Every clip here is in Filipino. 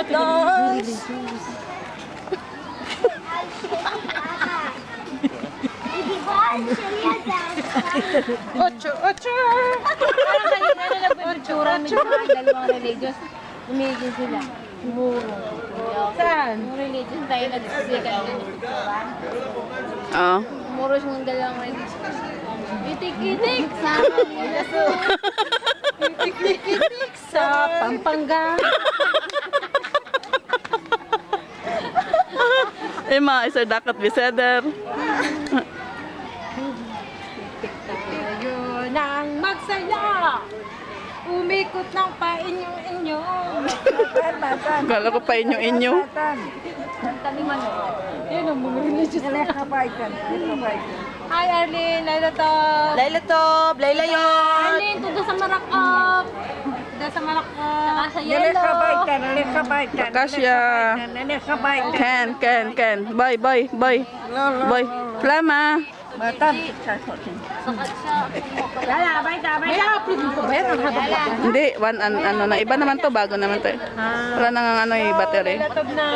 Guys! Ocho! Parang kanina na nagpapitsura ng mga dalawang religious. Umigil sila. Muro. Saan? Yung religious tayo nagsisikan din. Oo. Muro yung dalawang religious. Itik-itik sa kanila. Itik-itik sa Pampanga. Eh, mga isa dakat biseder. Tayo nang magsaya. Umikot ng painyo-inyo. Kala ko pa inyo-inyo. Taliman mo. Yun ang mga religious. Hi, Arlene. Laila Top. Laila Top, Laila yon. Arlene, tudo sa marakop. Tuda sa Malakpa. Saka sa yelo. Kasya. Ken. Bye. Bye. Lama. Saka siya. Lala, baita. May upload mo ba yan? Ang haba ba? Hindi, ano na, iba naman to, bago naman to. Wala nang battery. Laila Top na.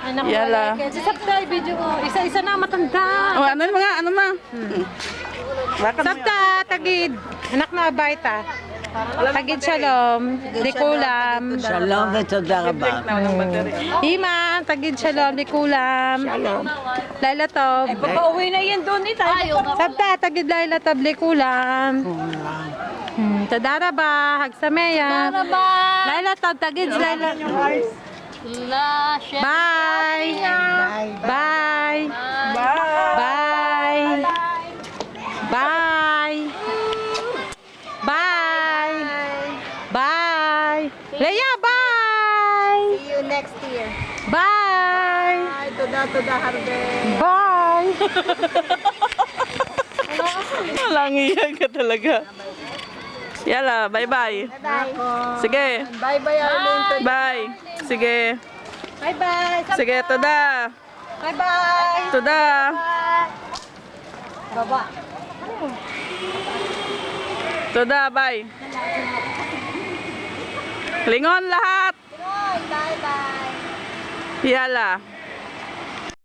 Anak ko. Yala. Si Sabta, video ko. Isa-isa na matanda. Oh, ano yung mga, ano na? Bakit mo Sabta, tagid. Anak na baita. Tagid shalom. Dikulam. Shalom ותודה רבה. ng battery? Ima, tagid shalom. Dikulam. Laila Top. Papauwi na yan doon eh. Ayaw nga. Sabta, tagid Laila Top. Dikulam. Tadaraba, Hagsameya. Maraba. Laila Top, tagid Laila. La, chef. Bye. Bye. Bye. Bye. Bye. Bye. Leia, bye. See you next year. Bye. Tuda, Harbe. Bye. Walang iyan ka talaga. Yala, bye-bye. Sige. Bye-bye, Arlene. Bye. Sige. Bye-bye. Sige, tuda. Bye-bye. Tuda. Baba. Tuda, bye. Lingon lahat. Bye-bye. Yala.